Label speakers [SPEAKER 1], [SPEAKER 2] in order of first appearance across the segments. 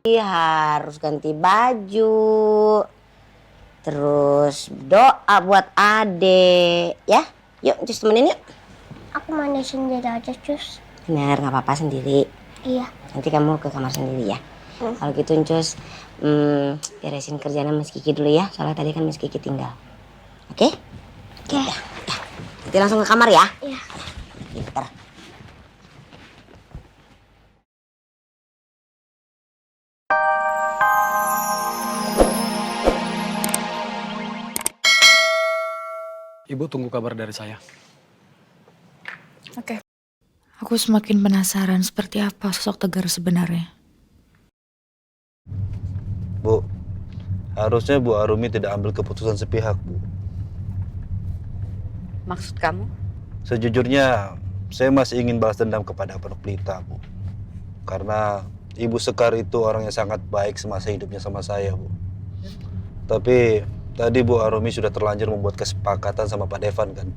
[SPEAKER 1] harus ganti baju, terus doa buat Ade, ya. Yuk, Cus temenin yuk.
[SPEAKER 2] Aku mandi sendiri aja, Cus.
[SPEAKER 1] Bener, nggak apa-apa sendiri.
[SPEAKER 2] Iya.
[SPEAKER 1] Nanti kamu ke kamar sendiri ya. Kalau gitu Cus, beresin kerjaan Miss Kiki dulu ya. Soalnya tadi kan Miss Kiki tinggal. Oke?
[SPEAKER 2] Oke.
[SPEAKER 1] Ya. Nanti langsung ke kamar ya.
[SPEAKER 2] Iya.
[SPEAKER 1] Pinter.
[SPEAKER 3] Ibu tunggu kabar dari saya.
[SPEAKER 4] Oke. Aku semakin penasaran seperti apa sosok Tegar sebenarnya.
[SPEAKER 5] Bu, harusnya Bu Arumi tidak ambil keputusan sepihak, Bu.
[SPEAKER 6] Maksud kamu?
[SPEAKER 5] Sejujurnya, saya masih ingin balas dendam kepada Pondok Pelita, Bu. Karena Ibu Sekar itu orang yang sangat baik semasa hidupnya sama saya, Bu. Tapi tadi Bu Arumi sudah terlanjur membuat kesepakatan sama Pak Devan, kan?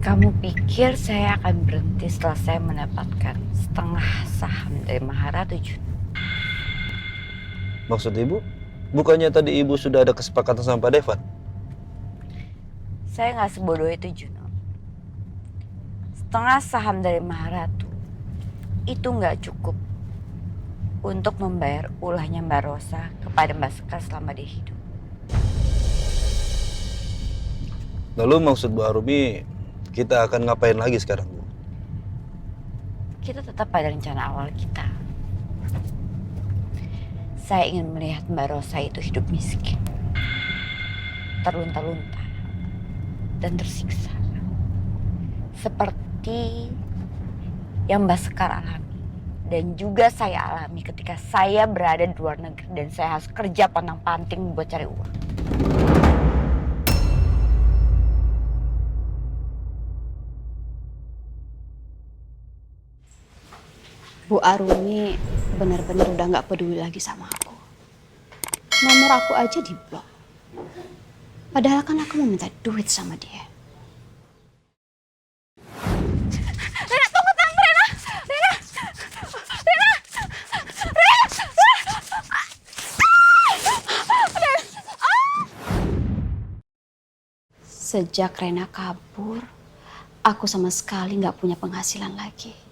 [SPEAKER 6] Kamu pikir saya akan berhenti setelah saya mendapatkan setengah saham dari Maharatu, Jun?
[SPEAKER 5] Maksud Ibu? Bukannya tadi Ibu sudah ada kesepakatan sama Pak Devan?
[SPEAKER 6] Saya nggak sebodoh itu, Juno. Setengah saham dari Maharatu itu nggak cukup untuk membayar ulahnya Mbak Rosa kepada Mbak Sekar selama dia hidup.
[SPEAKER 5] Lalu maksud Bu Arumi, kita akan ngapain lagi sekarang, Bu?
[SPEAKER 6] Kita tetap pada rencana awal kita. Saya ingin melihat Mbak Rosa itu hidup miskin, terlunta-lunta, dan tersiksa. Seperti yang Mbak Sekar alami. Dan juga saya alami ketika saya berada di luar negeri dan saya harus kerja pontang-panting buat cari uang.
[SPEAKER 7] Bu Arumi benar-benar udah nggak peduli lagi sama aku. Nomor aku aja diblok. Padahal kan aku mau minta duit sama dia.
[SPEAKER 4] Rena, tunggu, tunggu, Rena! Rena! Rena!
[SPEAKER 7] Sejak Rena kabur, aku sama sekali nggak punya penghasilan lagi.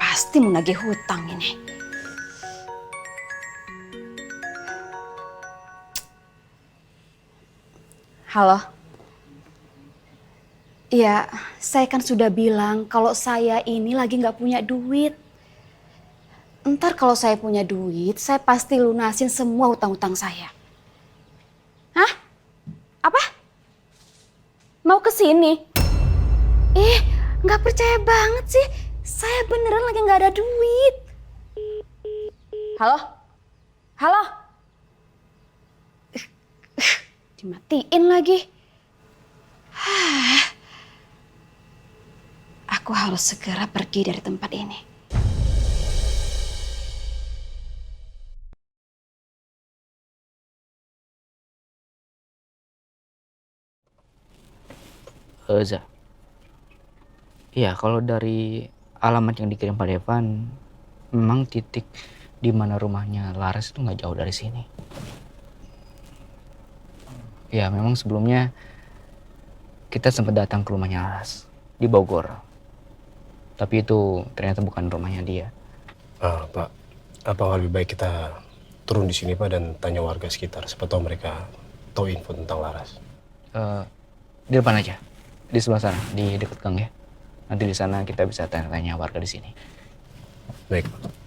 [SPEAKER 7] Pasti mau nagih hutang ini. Halo. Iya, saya kan sudah bilang kalau saya ini lagi nggak punya duit. Ntar kalau saya punya duit, saya pasti lunasin semua hutang-hutang saya. Hah? Apa? Mau ke sini? Nggak percaya banget sih. Saya beneran lagi nggak ada duit. Halo? Halo? Dimatiin lagi. Aku harus segera pergi dari tempat ini.
[SPEAKER 8] Za. Iya, kalau dari alamat yang dikirim Pak Devan, memang titik di mana rumahnya Laras itu nggak jauh dari sini. Ya, memang sebelumnya kita sempat datang ke rumahnya Laras di Bogor. Tapi itu ternyata bukan rumahnya dia.
[SPEAKER 3] Pak, apa lebih baik kita turun di sini, Pak, dan tanya warga sekitar. Siapa tahu mereka tahu info tentang Laras.
[SPEAKER 8] Di depan aja, di sebelah sana, di dekat gang ya. Nanti di sana kita bisa tanya-tanya warga di sini.
[SPEAKER 3] Baik, Pak.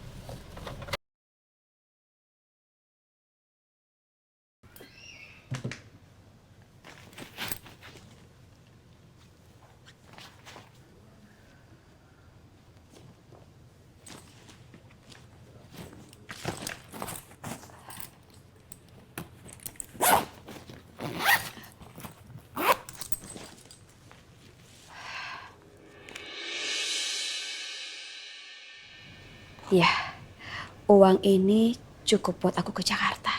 [SPEAKER 7] Ya, uang ini cukup buat aku ke Jakarta.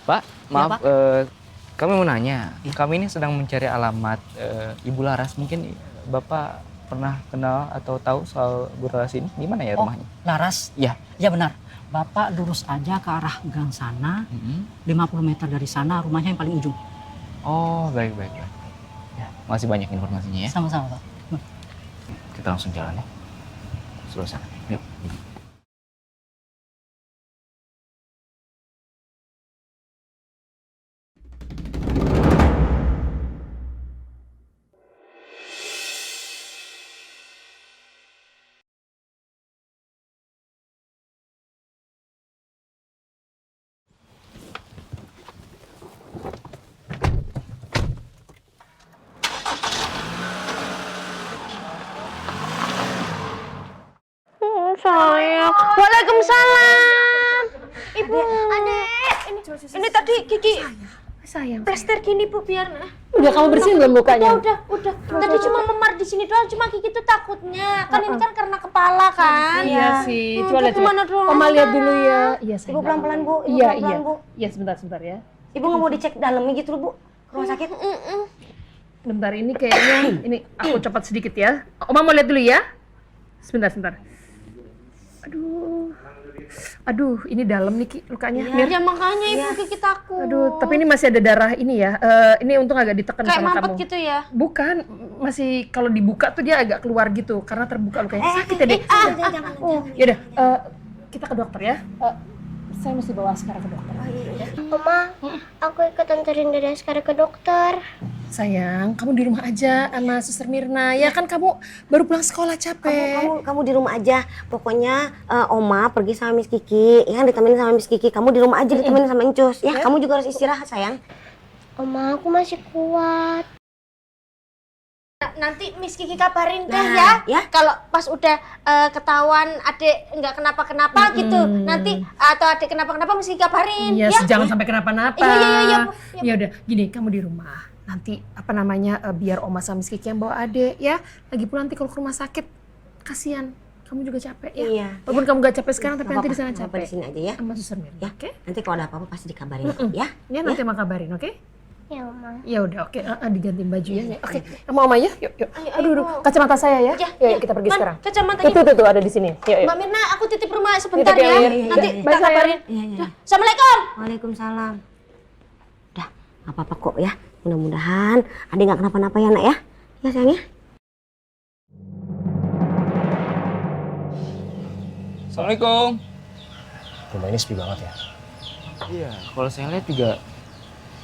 [SPEAKER 8] Pak, maaf, kami mau nanya. Kami ini sedang mencari alamat Ibu Laras. Mungkin Bapak pernah kenal atau tahu soal Bu Laras ini? Di mana ya rumahnya?
[SPEAKER 9] Laras?
[SPEAKER 8] Ya.
[SPEAKER 9] Ya benar. Bapak lurus aja ke arah gang sana. 50 meter dari sana rumahnya yang paling ujung.
[SPEAKER 8] Oh, baik. Ya, masih banyak informasinya ya.
[SPEAKER 9] Sama-sama, Pak.
[SPEAKER 8] Kita langsung jalan ya. Sebelah sana. Yuk.
[SPEAKER 2] Sayang. Waalaikumsalam. Ibu. Adek. Ini tadi Kiki. Sayang. Plester gini Bu biar.
[SPEAKER 10] Udah kamu bersihin belum mukanya?
[SPEAKER 2] Udah. Tadi cuma memar di sini doang. Cuma Kiki tuh takutnya. Kan ini kan karena kepala kan.
[SPEAKER 10] Iya sih. Coba lihat.
[SPEAKER 2] Gimana dong?
[SPEAKER 10] Oma lihat dulu ya. Iya sayang.
[SPEAKER 2] Ibu pelan-pelan Bu.
[SPEAKER 10] Iya.
[SPEAKER 2] Bu.
[SPEAKER 10] Iya sebentar ya.
[SPEAKER 1] Ibu nggak mau dicek dalamnya gitu loh, Bu? Ke rumah sakit?
[SPEAKER 10] Bentar ini kayaknya ini aku cepat sedikit ya. Oma mau lihat dulu ya. Sebentar. Aduh, ini dalam nih Ki, lukanya.
[SPEAKER 2] Mir. Ya makanya Ibu Kiki takut.
[SPEAKER 10] Aduh, tapi ini masih ada darah ini ya. Ini untung agak ditekan
[SPEAKER 2] kayak
[SPEAKER 10] sama
[SPEAKER 2] mampet
[SPEAKER 10] kamu.
[SPEAKER 2] gitu ya?
[SPEAKER 10] Bukan, masih kalau dibuka tuh dia agak keluar gitu karena terbuka lukanya. Sakit ya, Dek?
[SPEAKER 2] Jangan.
[SPEAKER 10] Yaudah, kita ke dokter ya. Saya mesti bawa sekarang ke dokter.
[SPEAKER 2] Oma, aku ikut anterin Dede sekarang ke dokter.
[SPEAKER 10] Sayang, kamu di rumah aja sama Suster Mirna. Ya kan kamu baru pulang sekolah capek.
[SPEAKER 1] Kamu di rumah aja. Pokoknya Oma pergi sama Miss Kiki, ya ditemenin sama Miss Kiki. Kamu di rumah aja ditemenin sama Encus. Ya, kamu juga harus istirahat sayang.
[SPEAKER 2] Oma, aku masih kuat. Nanti Miss Kiki kabarin deh
[SPEAKER 1] ya.
[SPEAKER 2] Kalau pas udah ketahuan adik nggak kenapa-kenapa gitu. Nanti atau adik kenapa-kenapa Miss Kiki kabarin.
[SPEAKER 10] Iya, jangan sampai kenapa-napa.
[SPEAKER 2] Iya.
[SPEAKER 10] Ya udah, gini kamu di rumah. Nanti biar Oma sama Miss Kiki yang bawa adek ya. Lagi pula nanti kalau ke rumah sakit kasihan. Kamu juga capek ya.
[SPEAKER 1] Iya.
[SPEAKER 10] Walaupun kamu gak capek sekarang tapi nanti di sana capek.
[SPEAKER 1] Di sini aja ya.
[SPEAKER 10] Sama Suster Mirna,
[SPEAKER 1] Ya.
[SPEAKER 10] oke?
[SPEAKER 1] Nanti kalau ada apa-apa pasti dikabarin ya.
[SPEAKER 10] Ya nanti Oma kabarin, oke?
[SPEAKER 2] Ya, Oma.
[SPEAKER 10] Ya udah, oke. Diganti baju ya. Oke, sama Oma ya. Yuk. Aduh, kacamata saya ya. Yuk, kita pergi sekarang.
[SPEAKER 2] Kacamatanya.
[SPEAKER 10] Tuh ada di sini. Yuk.
[SPEAKER 2] Mbak Mirna, aku titip rumah sebentar
[SPEAKER 10] Titip
[SPEAKER 2] ya.
[SPEAKER 10] ya.
[SPEAKER 2] Nanti
[SPEAKER 10] Bye,
[SPEAKER 2] tak kabarin.
[SPEAKER 1] Iya.
[SPEAKER 2] Assalamualaikum.
[SPEAKER 1] Waalaikumsalam. Udah, nggak apa-apa kok ya. Mudah-mudahan adik nggak kenapa-napa ya nak ya. Ya sayang ya.
[SPEAKER 8] Assalamualaikum.
[SPEAKER 3] Rumah ini sepi banget ya.
[SPEAKER 8] Iya, kalau saya lihat juga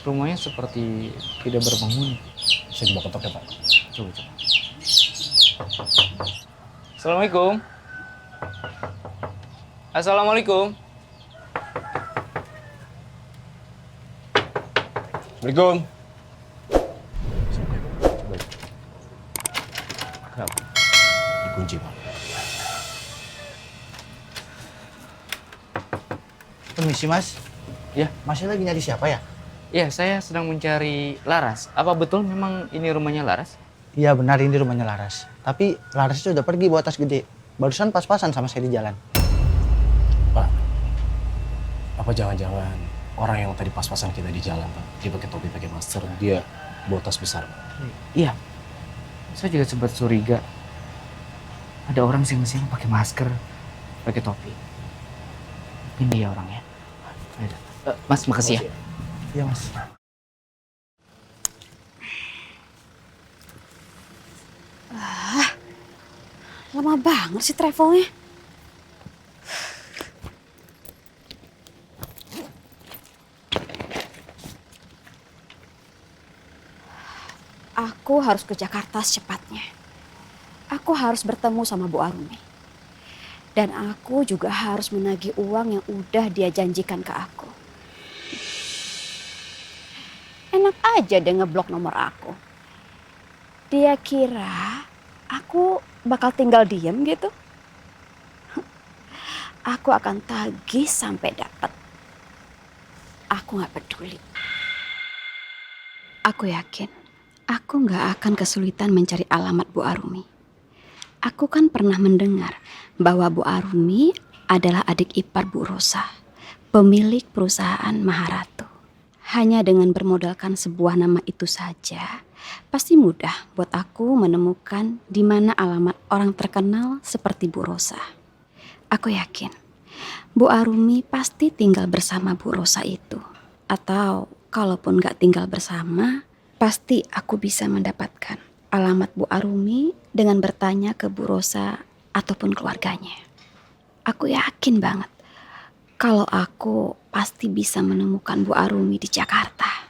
[SPEAKER 8] rumahnya seperti tidak berpenghuni.
[SPEAKER 3] Saya coba ketok ya Pak.
[SPEAKER 8] Coba. Assalamualaikum. Assalamualaikum.
[SPEAKER 3] Assalamualaikum.
[SPEAKER 8] Kenapa?
[SPEAKER 3] Dikunci Pak.
[SPEAKER 11] Permisi Mas.
[SPEAKER 8] Ya.
[SPEAKER 11] Masnya lagi nyari siapa ya?
[SPEAKER 8] Ya, saya sedang mencari Laras. Apa betul memang ini rumahnya Laras?
[SPEAKER 11] Iya benar ini rumahnya Laras. Tapi Laras itu udah pergi bawa tas gede. Barusan pas-pasan sama saya di jalan.
[SPEAKER 3] Pak, apa jangan-jangan orang yang tadi pas-pasan kita di jalan Pak? Dia pakai topi, pakai masker, dia bawa tas besar Pak.
[SPEAKER 8] Iya. Saya juga sempat curiga. Ada orang siang-siang pakai masker, pakai topi. Mungkin dia orangnya. Mas, makasih ya.
[SPEAKER 11] Iya Mas.
[SPEAKER 7] Lama banget sih travelnya. Aku harus ke Jakarta secepatnya. Aku harus bertemu sama Bu Arumi. Dan aku juga harus menagih uang yang udah dia janjikan ke aku. Enak aja dia ngeblok nomor aku. Dia kira aku bakal tinggal diem gitu. Aku akan tagih sampai dapat. Aku gak peduli. Aku yakin aku gak akan kesulitan mencari alamat Bu Arumi. Aku kan pernah mendengar bahwa Bu Arumi adalah adik ipar Bu Rosa, pemilik perusahaan Maharatu. Hanya dengan bermodalkan sebuah nama itu saja, pasti mudah buat aku menemukan di mana alamat orang terkenal seperti Bu Rosa. Aku yakin Bu Arumi pasti tinggal bersama Bu Rosa itu. Atau kalaupun gak tinggal bersama, pasti aku bisa mendapatkan alamat Bu Arumi dengan bertanya ke Bu Rosa ataupun keluarganya. Aku yakin banget kalau aku pasti bisa menemukan Bu Arumi di Jakarta.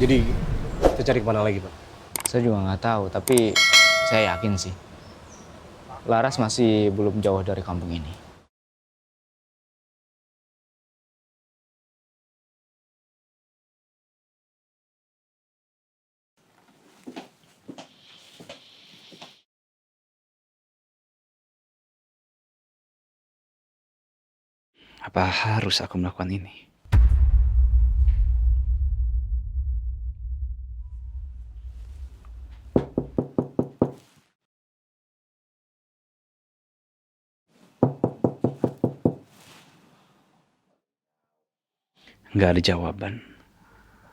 [SPEAKER 3] Jadi kita cari kemana lagi, Pak?
[SPEAKER 8] Saya juga nggak tahu, tapi saya yakin sih. Laras masih belum jauh dari kampung ini.
[SPEAKER 12] Apa harus aku melakukan ini? Nggak ada jawaban.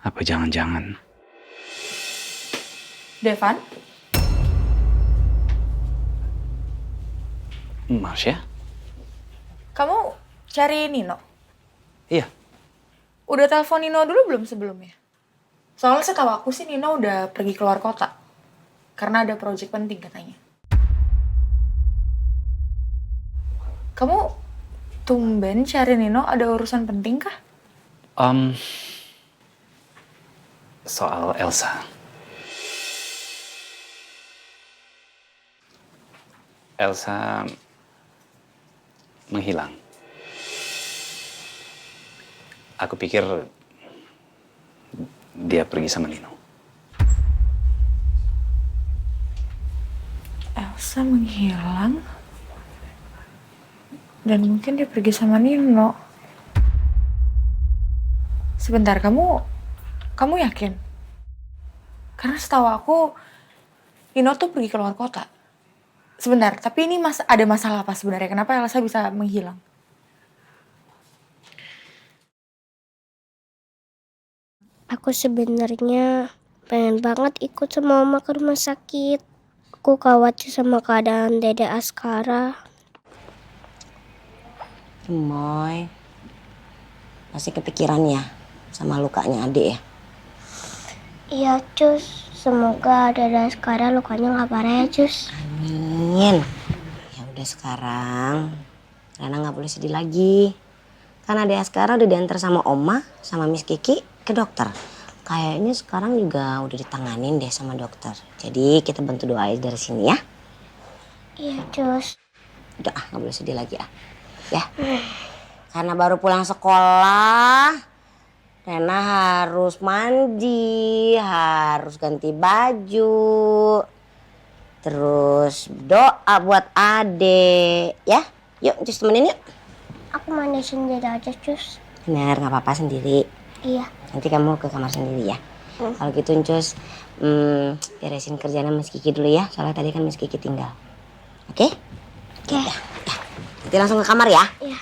[SPEAKER 12] Apa jangan-jangan?
[SPEAKER 13] Devan?
[SPEAKER 12] Marsha?
[SPEAKER 13] Kamu cari Nino?
[SPEAKER 12] Iya.
[SPEAKER 13] Udah telepon Nino dulu belum sebelumnya? Soalnya setahu aku sih Nino udah pergi keluar kota. Karena ada proyek penting katanya. Kamu tumben cari Nino, ada urusan penting kah?
[SPEAKER 12] Soal Elsa. Elsa menghilang. Aku pikir dia pergi sama Nino.
[SPEAKER 13] Elsa menghilang? Dan mungkin dia pergi sama Nino. Sebentar, kamu yakin? Karena setahu aku Nino tuh pergi keluar kota. Sebentar, tapi ini ada masalah apa sebenarnya? Kenapa Elsa bisa menghilang?
[SPEAKER 14] Aku sebenarnya pengen banget ikut sama Mama ke rumah sakit. Aku khawatir sama keadaan Dede Askara.
[SPEAKER 1] Gemoy, pasti kepikiran ya sama lukanya adik ya?
[SPEAKER 14] Iya, Cus. Semoga Dede Askara lukanya nggak parah ya, Cus.
[SPEAKER 1] Amin. Ya udah sekarang, Rena nggak boleh sedih lagi. Karena Dede Askara udah diantar sama Oma, sama Miss Kiki ke dokter. Kayaknya sekarang juga udah ditanganin deh sama dokter. Jadi kita bantu doa dari sini ya.
[SPEAKER 14] Iya, Cus.
[SPEAKER 1] Udah, nggak boleh sedih lagi ya. Ya. Karena baru pulang sekolah, Rena harus mandi, harus ganti baju, terus doa buat adek, ya. Yuk, Cus temenin yuk.
[SPEAKER 14] Aku mandi sendiri aja, Cus.
[SPEAKER 1] Bener, nggak apa-apa sendiri.
[SPEAKER 14] Iya.
[SPEAKER 1] Nanti kamu ke kamar sendiri ya. Kalau gitu Cus, beresin kerjaan Miss Kiki dulu ya. Soalnya tadi kan Miss Kiki tinggal. Oke?
[SPEAKER 14] Oke.
[SPEAKER 1] Nanti langsung ke kamar ya.
[SPEAKER 14] Iya.